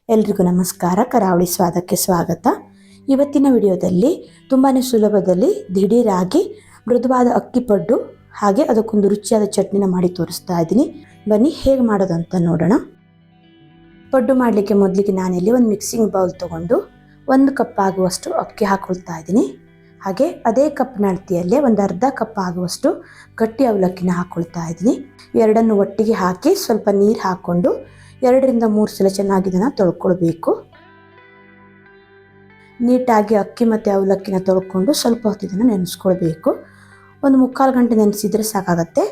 ಎಲ್ರಿಗೂ ನಮಸ್ಕಾರ. ಕರಾವಳಿ ಸ್ವಾದಕ್ಕೆ ಸ್ವಾಗತ. ಇವತ್ತಿನ ವಿಡಿಯೋದಲ್ಲಿ ತುಂಬಾ ಸುಲಭದಲ್ಲಿ ದಿಢೀರಾಗಿ ಮೃದುವಾದ ಅಕ್ಕಿ ಪಡ್ಡು ಹಾಗೆ ಅದಕ್ಕೊಂದು ರುಚಿಯಾದ ಚಟ್ನಿನ ಮಾಡಿ ತೋರಿಸ್ತಾ ಇದ್ದೀನಿ. ಬನ್ನಿ ಹೇಗೆ ಮಾಡೋದಂತ ನೋಡೋಣ. ಪಡ್ಡು ಮಾಡಲಿಕ್ಕೆ ಮೊದಲಿಗೆ ನಾನಿಲ್ಲಿ ಒಂದು ಮಿಕ್ಸಿಂಗ್ ಬೌಲ್ ತೊಗೊಂಡು 1 ಕಪ್ ಆಗುವಷ್ಟು ಅಕ್ಕಿ ಹಾಕೊಳ್ತಾ ಇದ್ದೀನಿ. ಹಾಗೆ ಅದೇ ಕಪ್ನ ಅಳತೆಯಲ್ಲೇ ಒಂದು ಅರ್ಧ ಕಪ್ ಆಗುವಷ್ಟು ಗಟ್ಟಿ ಅವಲಕ್ಕಿನ ಹಾಕ್ಕೊಳ್ತಾ ಇದ್ದೀನಿ. ಎರಡನ್ನು ಒಟ್ಟಿಗೆ ಹಾಕಿ ಸ್ವಲ್ಪ ನೀರು ಹಾಕ್ಕೊಂಡು 2 ರಿಂದ 3 ಸಲ ಚೆನ್ನಾಗಿ ಇದನ್ನು ತೊಳ್ಕೊಳ್ಬೇಕು. ನೀಟಾಗಿ ಅಕ್ಕಿ ಮತ್ತು ಅವಲಕ್ಕಿನ ತೊಳ್ಕೊಂಡು ಸ್ವಲ್ಪ ಹೊತ್ತು ಇದನ್ನು ನೆನೆಸ್ಕೊಳ್ಬೇಕು. ಒಂದು 3/4 ಗಂಟೆ ನೆನೆಸಿದರೆ ಸಾಕಾಗತ್ತೆ.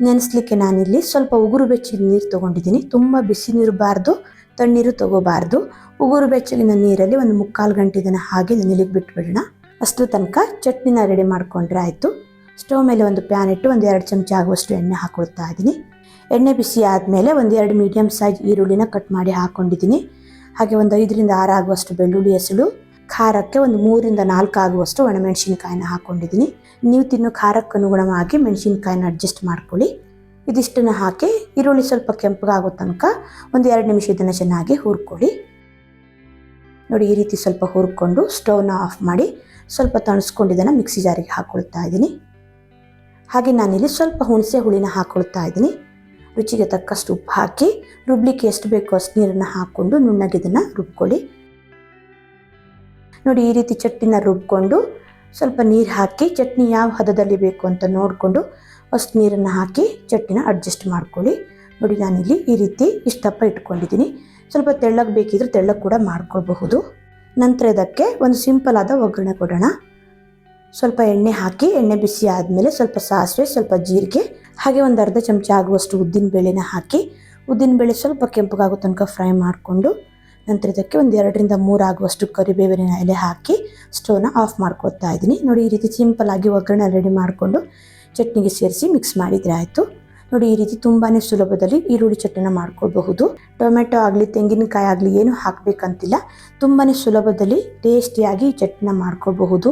ನೆನೆಸ್ಲಿಕ್ಕೆ ನಾನಿಲ್ಲಿ ಸ್ವಲ್ಪ ಉಗುರು ಬೆಚ್ಚಗಿನ ನೀರು ತೊಗೊಂಡಿದ್ದೀನಿ. ತುಂಬ ಬಿಸಿ ನೀರು ಬಾರ್ದು, ತಣ್ಣೀರು ತೊಗೋಬಾರ್ದು. ಉಗುರು ಬೆಚ್ಚಗಿನ ನೀರಲ್ಲಿ ಒಂದು 3/4 ಗಂಟೆ ಇದನ್ನು ಹಾಗೆ ನೆನೆಲಿಕ್ಕೆ ಬಿಟ್ಬಿಡೋಣ. ಅಷ್ಟು ತನಕ ಚಟ್ನಿನ ರೆಡಿ ಮಾಡ್ಕೊಂಡ್ರೆ ಆಯಿತು. ಸ್ಟವ್ ಮೇಲೆ ಒಂದು ಪ್ಯಾನ್ ಇಟ್ಟು 1-2 ಚಮಚ ಆಗುವಷ್ಟು ಎಣ್ಣೆ ಹಾಕೊಳ್ತಾ ಇದ್ದೀನಿ. ಎಣ್ಣೆ ಬಿಸಿ ಆದಮೇಲೆ 1-2 ಮೀಡಿಯಮ್ ಸೈಜ್ ಈರುಳ್ಳಿನ ಕಟ್ ಮಾಡಿ ಹಾಕ್ಕೊಂಡಿದ್ದೀನಿ. ಹಾಗೆ ಒಂದು 5 ರಿಂದ 6 ಆಗುವಷ್ಟು ಬೆಳ್ಳುಳ್ಳಿ ಹೆಸಳು, ಖಾರಕ್ಕೆ ಒಂದು 3 ರಿಂದ 4 ಆಗುವಷ್ಟು ಒಣಮೆಣಸಿನ್ಕಾಯಿನ ಹಾಕ್ಕೊಂಡಿದ್ದೀನಿ. ನೀವು ತಿನ್ನೋ ಖಾರಕ್ಕೆ ಅನುಗುಣವಾಗಿ ಮೆಣಸಿನ್ಕಾಯಿನ ಅಡ್ಜಸ್ಟ್ ಮಾಡ್ಕೊಳ್ಳಿ. ಇದಿಷ್ಟನ್ನು ಹಾಕಿ ಈರುಳ್ಳಿ ಸ್ವಲ್ಪ ಕೆಂಪಗಾಗೋ ತನಕ 1-2 ನಿಮಿಷ ಇದನ್ನು ಚೆನ್ನಾಗಿ ಹುರ್ಕೊಳ್ಳಿ. ನೋಡಿ, ಈ ರೀತಿ ಸ್ವಲ್ಪ ಹುರ್ಕೊಂಡು ಸ್ಟವ್ನ ಆಫ್ ಮಾಡಿ ಸ್ವಲ್ಪ ತಣಿಸ್ಕೊಂಡು ಇದನ್ನು ಮಿಕ್ಸಿ ಜಾರಿಗೆ ಹಾಕ್ಕೊಳ್ತಾ ಇದ್ದೀನಿ. ಹಾಗೆ ನಾನಿಲ್ಲಿ ಸ್ವಲ್ಪ ಹುಣಸೆ ಹುಳಿನ ಹಾಕ್ಕೊಳ್ತಾ ಇದ್ದೀನಿ. ರುಚಿಗೆ ತಕ್ಕಷ್ಟು ಉಪ್ಪು ಹಾಕಿ ರುಬ್ಲಿಕ್ಕೆ ಎಷ್ಟು ಬೇಕೋ ಅಷ್ಟು ನೀರನ್ನು ಹಾಕ್ಕೊಂಡು ನುಣ್ಣಗೆ ಇದನ್ನು ರುಬ್ಕೊಳ್ಳಿ. ನೋಡಿ, ಈ ರೀತಿ ಚಟ್ನಿನ ರುಬ್ಕೊಂಡು ಸ್ವಲ್ಪ ನೀರು ಹಾಕಿ ಚಟ್ನಿ ಯಾವ ಹದದಲ್ಲಿ ಬೇಕು ಅಂತ ನೋಡಿಕೊಂಡು ಅಷ್ಟು ನೀರನ್ನು ಹಾಕಿ ಚಟ್ನಿನ ಅಡ್ಜಸ್ಟ್ ಮಾಡ್ಕೊಳ್ಳಿ. ನೋಡಿ, ನಾನಿಲ್ಲಿ ಈ ರೀತಿ ಇಷ್ಟಪ್ಪ ಇಟ್ಕೊಂಡಿದ್ದೀನಿ. ಸ್ವಲ್ಪ ತೆಳ್ಳಗೆ ಬೇಕಿದ್ರೆ ತೆಳ್ಳಗೆ ಕೂಡ ಮಾಡ್ಕೊಳ್ಬಹುದು. ನಂತರ ಇದಕ್ಕೆ ಒಂದು ಸಿಂಪಲ್ ಆದ ಒಗ್ಗರಣೆ ಕೊಡೋಣ. ಸ್ವಲ್ಪ ಎಣ್ಣೆ ಹಾಕಿ ಎಣ್ಣೆ ಬಿಸಿ ಆದಮೇಲೆ ಸ್ವಲ್ಪ ಸಾಸಿವೆ, ಸ್ವಲ್ಪ ಜೀರಿಗೆ, ಹಾಗೆ ಒಂದು ಅರ್ಧ ಚಮಚ ಆಗುವಷ್ಟು ಉದ್ದಿನ ಬೇಳೆನ ಹಾಕಿ ಉದ್ದಿನ ಬೇಳೆ ಸ್ವಲ್ಪ ಕೆಂಪಗಾಗೋ ತನಕ ಫ್ರೈ ಮಾಡಿಕೊಂಡು ನಂತರ ಇದಕ್ಕೆ 1-2 ರಿಂದ 3 ಆಗುವಷ್ಟು ಕರಿಬೇವಿನ ಎಲೆ ಹಾಕಿ ಸ್ಟವ್ನ ಆಫ್ ಮಾಡ್ಕೊಳ್ತಾ ಇದ್ದೀನಿ. ನೋಡಿ, ಈ ರೀತಿ ಸಿಂಪಲ್ ಆಗಿ ಒಗ್ಗರಣೆ ರೆಡಿ ಮಾಡಿಕೊಂಡು ಚಟ್ನಿಗೆ ಸೇರಿಸಿ ಮಿಕ್ಸ್ ಮಾಡಿದರೆ ಆಯಿತು. ನೋಡಿ, ಈ ರೀತಿ ತುಂಬಾ ಸುಲಭದಲ್ಲಿ ಈರುಳ್ಳಿ ಚಟ್ನಿನ ಮಾಡ್ಕೊಳ್ಬಹುದು. ಟೊಮೆಟೊ ಆಗಲಿ ತೆಂಗಿನಕಾಯಿ ಆಗಲಿ ಏನು ಹಾಕಬೇಕಂತಿಲ್ಲ. ತುಂಬಾ ಸುಲಭದಲ್ಲಿ ಟೇಸ್ಟಿಯಾಗಿ ಈ ಚಟ್ನಿನ ಮಾಡ್ಕೊಳ್ಬಹುದು.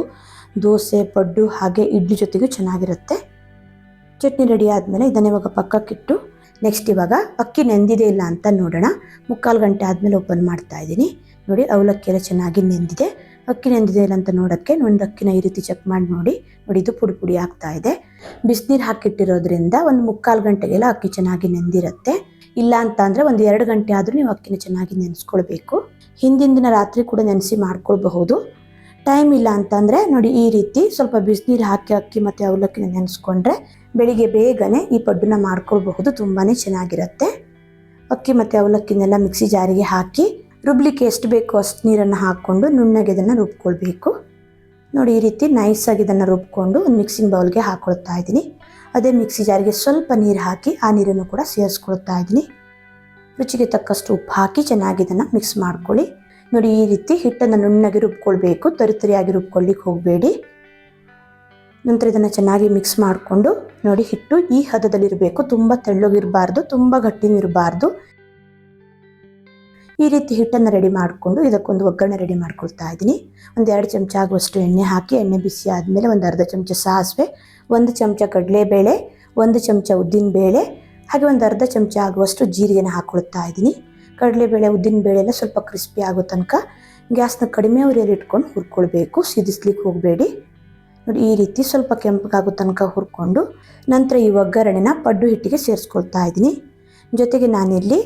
ದೋಸೆ, ಪಡ್ಡು ಹಾಗೆ ಇಡ್ಲಿ ಜೊತೆಗೂ ಚೆನ್ನಾಗಿರುತ್ತೆ. ಚಟ್ನಿ ರೆಡಿ ಆದಮೇಲೆ ಇದನ್ನು ಇವಾಗ ಪಕ್ಕಕ್ಕಿಟ್ಟು ನೆಕ್ಸ್ಟ್ ಇವಾಗ ಅಕ್ಕಿ ನೆಂದಿದೆ ಇಲ್ಲ ಅಂತ ನೋಡೋಣ. 3/4 ಗಂಟೆ ಆದಮೇಲೆ ಓಪನ್ ಮಾಡ್ತಾ ಇದ್ದೀನಿ. ನೋಡಿ, ಅವಲಕ್ಕಿ ಎಲ್ಲ ಚೆನ್ನಾಗಿ ನೆಂದಿದೆ. ಅಕ್ಕಿ ನೆಂದಿದೆ ಇಲ್ಲ ಅಂತ ನೋಡೋಕ್ಕೆ ಒಂದು ಅಕ್ಕಿನ ಈ ರೀತಿ ಚೆಕ್ ಮಾಡಿ ನೋಡಿ. ಇದು ಪುಡಿ ಪುಡಿ ಆಗ್ತಾ ಇದೆ. ಬಿಸಿನೀರು ಹಾಕಿಟ್ಟಿರೋದ್ರಿಂದ ಒಂದು 3/4 ಗಂಟೆಗೆಲ್ಲ ಅಕ್ಕಿ ಚೆನ್ನಾಗಿ ನೆಂದಿರುತ್ತೆ. ಇಲ್ಲ ಅಂತ ಅಂದರೆ 1-2 ಗಂಟೆ ಆದರೂ ನೀವು ಅಕ್ಕಿನ ಚೆನ್ನಾಗಿ ನೆನೆಸ್ಕೊಳ್ಬೇಕು. ಹಿಂದಿನ ದಿನ ರಾತ್ರಿ ಕೂಡ ನೆನೆಸಿ ಮಾಡ್ಕೊಳ್ಬಹುದು. ಟೈಮ್ ಇಲ್ಲ ಅಂತಂದರೆ ನೋಡಿ, ಈ ರೀತಿ ಸ್ವಲ್ಪ ಬಿಸಿನೀರು ಹಾಕಿ ಅಕ್ಕಿ ಮತ್ತು ಅವಲಕ್ಕಿನ ನೆನೆಸ್ಕೊಂಡ್ರೆ ಬೆಳಿಗ್ಗೆ ಬೇಗನೆ ಈ ಪಡ್ಡನ್ನ ಮಾಡ್ಕೊಳ್ಬಹುದು. ತುಂಬಾ ಚೆನ್ನಾಗಿರುತ್ತೆ. ಅಕ್ಕಿ ಮತ್ತು ಅವಲಕ್ಕಿನೆಲ್ಲ ಮಿಕ್ಸಿ ಜಾರಿಗೆ ಹಾಕಿ ರುಬ್ಲಿಕ್ಕೆ ಎಷ್ಟು ಬೇಕೋ ಅಷ್ಟು ನೀರನ್ನು ಹಾಕ್ಕೊಂಡು ನುಣ್ಣಗೆ ಇದನ್ನು ರುಬ್ಕೊಳ್ಬೇಕು. ನೋಡಿ, ಈ ರೀತಿ ನೈಸಾಗಿ ಇದನ್ನು ರುಬ್ಕೊಂಡು ಒಂದು ಮಿಕ್ಸಿಂಗ್ ಬೌಲ್ಗೆ ಹಾಕ್ಕೊಳ್ತಾ ಇದ್ದೀನಿ. ಅದೇ ಮಿಕ್ಸಿ ಜಾರಿಗೆ ಸ್ವಲ್ಪ ನೀರು ಹಾಕಿ ಆ ನೀರನ್ನು ಕೂಡ ಸೇರಿಸ್ಕೊಳ್ತಾ ಇದ್ದೀನಿ. ರುಚಿಗೆ ತಕ್ಕಷ್ಟು ಉಪ್ಪು ಹಾಕಿ ಚೆನ್ನಾಗಿ ಇದನ್ನು ಮಿಕ್ಸ್ ಮಾಡ್ಕೊಳ್ಳಿ. ನೋಡಿ, ಈ ರೀತಿ ಹಿಟ್ಟನ್ನು ನುಣ್ಣಗೆ ರುಬ್ಕೊಳ್ಬೇಕು. ತರಿತರಿಯಾಗಿ ರುಬ್ಕೊಳ್ಳಿಕ್ಕೆ ಹೋಗಬೇಡಿ. ನಂತರ ಇದನ್ನು ಚೆನ್ನಾಗಿ ಮಿಕ್ಸ್ ಮಾಡಿಕೊಂಡು ನೋಡಿ, ಹಿಟ್ಟು ಈ ಹದದಲ್ಲಿರಬೇಕು. ತುಂಬ ತೆಳ್ಳಗಿರಬಾರ್ದು, ತುಂಬ ಗಟ್ಟಿನೂ ಇರಬಾರ್ದು. ಈ ರೀತಿ ಹಿಟ್ಟನ್ನು ರೆಡಿ ಮಾಡಿಕೊಂಡು ಇದಕ್ಕೊಂದು ಒಗ್ಗರಣೆ ರೆಡಿ ಮಾಡ್ಕೊಳ್ತಾ ಇದ್ದೀನಿ. 1-2 ಚಮಚ ಆಗುವಷ್ಟು ಎಣ್ಣೆ ಹಾಕಿ ಎಣ್ಣೆ ಬಿಸಿ ಆದಮೇಲೆ ಒಂದು ಅರ್ಧ ಚಮಚ ಸಾಸಿವೆ, 1 ಚಮಚ ಕಡಲೆಬೇಳೆ, 1 ಚಮಚ ಉದ್ದಿನಬೇಳೆ, ಹಾಗೆ ಒಂದು ಅರ್ಧ ಚಮಚ ಆಗುವಷ್ಟು ಜೀರಿಗೆನ ಹಾಕ್ಕೊಳ್ತಾ ಇದ್ದೀನಿ. ಕಡಲೆಬೇಳೆ ಉದ್ದಿನಬೇಳೆ ಎಲ್ಲ ಸ್ವಲ್ಪ ಕ್ರಿಸ್ಪಿ ಆಗೋ ತನಕ ಗ್ಯಾಸ್ನ ಕಡಿಮೆ ಉರಿಯಲ್ಲಿ ಇಟ್ಕೊಂಡು ಹುರ್ಕೊಳ್ಬೇಕು. ಸಿದಿಸ್ಲಿಕ್ಕೆ ಹೋಗಬೇಡಿ. ನೋಡಿ, ಈ ರೀತಿ ಸ್ವಲ್ಪ ಕೆಂಪಗಾಗೋ ತನಕ ಹುರ್ಕೊಂಡು ನಂತರ ಈ ಒಗ್ಗರಣೆನ ಪಡ್ಡು ಹಿಟ್ಟಿಗೆ ಸೇರಿಸ್ಕೊಳ್ತಾ ಇದ್ದೀನಿ. ಜೊತೆಗೆ ನಾನಿಲ್ಲಿ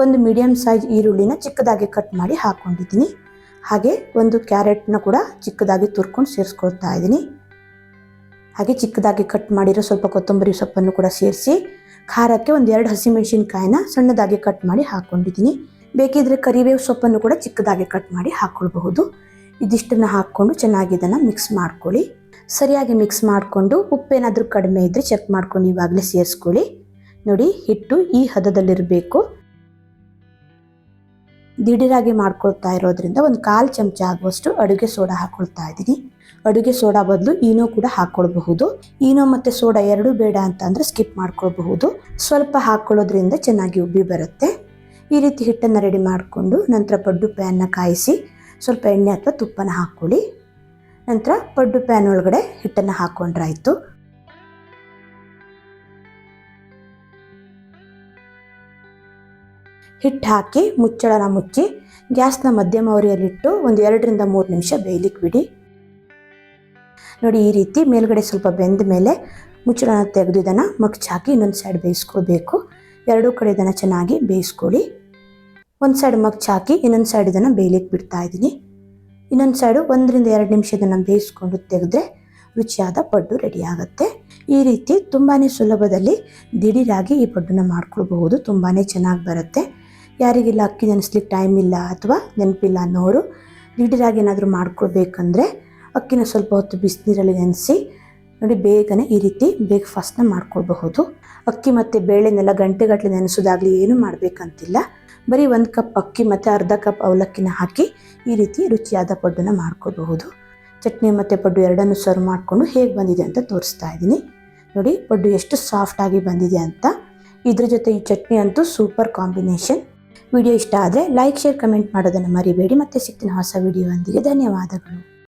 ಒಂದು ಮೀಡಿಯಮ್ ಸೈಜ್ ಈರುಳ್ಳಿನ ಚಿಕ್ಕದಾಗಿ ಕಟ್ ಮಾಡಿ ಹಾಕ್ಕೊಂಡಿದ್ದೀನಿ. ಹಾಗೆ ಒಂದು ಕ್ಯಾರೆಟ್ನ ಕೂಡ ಚಿಕ್ಕದಾಗಿ ತುರ್ಕೊಂಡು ಸೇರಿಸ್ಕೊಳ್ತಾ ಇದ್ದೀನಿ. ಹಾಗೆ ಚಿಕ್ಕದಾಗಿ ಕಟ್ ಮಾಡಿರೋ ಸ್ವಲ್ಪ ಕೊತ್ತಂಬರಿ ಸೊಪ್ಪನ್ನು ಕೂಡ ಸೇರಿಸಿ ಖಾರಕ್ಕೆ 1-2 ಹಸಿಮೆಣಸಿನ್ಕಾಯಿನ ಸಣ್ಣದಾಗಿ ಕಟ್ ಮಾಡಿ ಹಾಕ್ಕೊಂಡಿದ್ದೀನಿ. ಬೇಕಿದ್ರೆ ಕರಿಬೇವು ಸೊಪ್ಪನ್ನು ಕೂಡ ಚಿಕ್ಕದಾಗಿ ಕಟ್ ಮಾಡಿ ಹಾಕ್ಕೊಳ್ಬಹುದು. ಇದಿಷ್ಟನ್ನು ಹಾಕ್ಕೊಂಡು ಚೆನ್ನಾಗಿ ಇದನ್ನು ಮಿಕ್ಸ್ ಮಾಡ್ಕೊಳ್ಳಿ. ಸರಿಯಾಗಿ ಮಿಕ್ಸ್ ಮಾಡಿಕೊಂಡು ಉಪ್ಪೇನಾದರೂ ಕಡಿಮೆ ಇದ್ದರೆ ಚೆಕ್ ಮಾಡ್ಕೊಂಡು ಇವಾಗಲೇ ಸೇರಿಸ್ಕೊಳ್ಳಿ. ನೋಡಿ, ಹಿಟ್ಟು ಈ ಹದದಲ್ಲಿರಬೇಕು. ದಿಢೀರಾಗಿ ಮಾಡ್ಕೊಳ್ತಾ ಇರೋದ್ರಿಂದ 1/4 ಚಮಚ ಆಗುವಷ್ಟು ಅಡುಗೆ ಸೋಡಾ ಹಾಕ್ಕೊಳ್ತಾ ಇದ್ದೀನಿ. ಅಡುಗೆ ಸೋಡಾ ಬದಲು ಈನೋ ಕೂಡ ಹಾಕ್ಕೊಳ್ಬಹುದು. ಈನೋ ಮತ್ತು ಸೋಡಾ ಎರಡೂ ಬೇಡ ಅಂತ ಅಂದರೆ ಸ್ಕಿಪ್ ಮಾಡ್ಕೊಳ್ಬಹುದು. ಸ್ವಲ್ಪ ಹಾಕ್ಕೊಳ್ಳೋದ್ರಿಂದ ಚೆನ್ನಾಗಿ ಉಬ್ಬಿ ಬರುತ್ತೆ. ಈ ರೀತಿ ಹಿಟ್ಟನ್ನು ರೆಡಿ ಮಾಡಿಕೊಂಡು ನಂತರ ಪಡ್ಡು ಪ್ಯಾನ್ನ ಕಾಯಿಸಿ ಸ್ವಲ್ಪ ಎಣ್ಣೆ ಅಥವಾ ತುಪ್ಪನ ಹಾಕ್ಕೊಳ್ಳಿ. ನಂತರ ಪಡ್ಡು ಪ್ಯಾನ್ ಒಳಗಡೆ ಹಿಟ್ಟನ್ನು ಹಾಕ್ಕೊಂಡ್ರಾಯ್ತು. ಹಿಟ್ಟು ಹಾಕಿ ಮುಚ್ಚಳನ ಮುಚ್ಚಿ ಗ್ಯಾಸ್ನ ಮಧ್ಯಮ ಉರಿಯಲ್ಲಿಟ್ಟು ಒಂದು 2ರಿಂದ 3 ನಿಮಿಷ ಬೇಯಲಿಕ್ಕೆ ಬಿಡಿ. ನೋಡಿ ಈ ರೀತಿ ಮೇಲ್ಗಡೆ ಸ್ವಲ್ಪ ಬೆಂದ ಮೇಲೆ ಮುಚ್ಚಳನ ತೆಗೆದು ಇದನ್ನು ಮಗ್ಚಾಕಿ ಇನ್ನೊಂದು ಸೈಡ್ ಬೇಯಿಸ್ಕೊಳ್ಬೇಕು. ಎರಡೂ ಕಡೆ ಇದನ್ನು ಚೆನ್ನಾಗಿ ಬೇಯಿಸ್ಕೊಳ್ಳಿ. ಒಂದು ಸೈಡ್ ಮಗ್ಚಾಕಿ ಇನ್ನೊಂದು ಸೈಡ್ ಇದನ್ನು ಬೇಯಲಿಕ್ಕೆ ಬಿಡ್ತಾ ಇದ್ದೀನಿ. ಇನ್ನೊಂದು ಸೈಡು 1ರಿಂದ 2 ನಿಮಿಷ ಇದನ್ನು ಬೇಯಿಸ್ಕೊಂಡು ತೆಗೆದ್ರೆ ರುಚಿಯಾದ ಪಡ್ಡು ರೆಡಿ ಆಗುತ್ತೆ. ಈ ರೀತಿ ತುಂಬಾ ಸುಲಭದಲ್ಲಿ ದಿಢೀರಾಗಿ ಈ ಪಡ್ಡನ್ನ ಮಾಡ್ಕೊಳ್ಬಹುದು. ತುಂಬಾ ಚೆನ್ನಾಗಿ ಬರುತ್ತೆ. ಯಾರಿಗೆಲ್ಲ ಅಕ್ಕಿ ನೆನೆಸ್ಲಿಕ್ಕೆ ಟೈಮ್ ಇಲ್ಲ ಅಥವಾ ನೆನಪಿಲ್ಲ ಅನ್ನೋರು ದಿಢೀರಾಗಿ ಏನಾದರೂ ಮಾಡ್ಕೊಳ್ಬೇಕಂದ್ರೆ ಅಕ್ಕಿನ ಸ್ವಲ್ಪ ಹೊತ್ತು ಬಿಸಿನೀರಲ್ಲಿ ನೆನೆಸಿ ನೋಡಿ ಬೇಗನೆ ಈ ರೀತಿ ಬ್ರೇಕ್ಫಾಸ್ಟ್ನ ಮಾಡ್ಕೊಳ್ಬಹುದು. ಅಕ್ಕಿ ಮತ್ತು ಬೇಳೆನೆಲ್ಲ ಗಂಟೆಗಟ್ಟಲೆ ನೆನೆಸೋದಾಗಲಿ ಏನು ಮಾಡಬೇಕಂತಿಲ್ಲ. ಬರೀ 1 ಕಪ್ ಅಕ್ಕಿ ಮತ್ತು ಅರ್ಧ ಕಪ್ ಅವಲಕ್ಕಿನ ಹಾಕಿ ಈ ರೀತಿ ರುಚಿಯಾದ ಪಡ್ಡನ್ನ ಮಾಡ್ಕೊಳ್ಬಹುದು. ಚಟ್ನಿ ಮತ್ತು ಪಡ್ಡು ಎರಡನ್ನೂ ಸರ್ವ್ ಮಾಡಿಕೊಂಡು ಹೇಗೆ ಬಂದಿದೆ ಅಂತ ತೋರಿಸ್ತಾ ಇದ್ದೀನಿ. ನೋಡಿ ಪಡ್ಡು ಎಷ್ಟು ಸಾಫ್ಟಾಗಿ ಬಂದಿದೆ ಅಂತ. ಇದ್ರ ಜೊತೆ ಈ ಚಟ್ನಿ ಅಂತೂ ಸೂಪರ್ ಕಾಂಬಿನೇಷನ್. ವಿಡಿಯೋ ಇಷ್ಟ ಆದರೆ ಲೈಕ್, ಶೇರ್, ಕಮೆಂಟ್ ಮಾಡೋದನ್ನು ಮರಿಬೇಡಿ. ಮತ್ತೆ ಸಿಗ್ತೀನಿ ಹೊಸ ವಿಡಿಯೋ ಒಂದಿಗೆ. ಧನ್ಯವಾದಗಳು.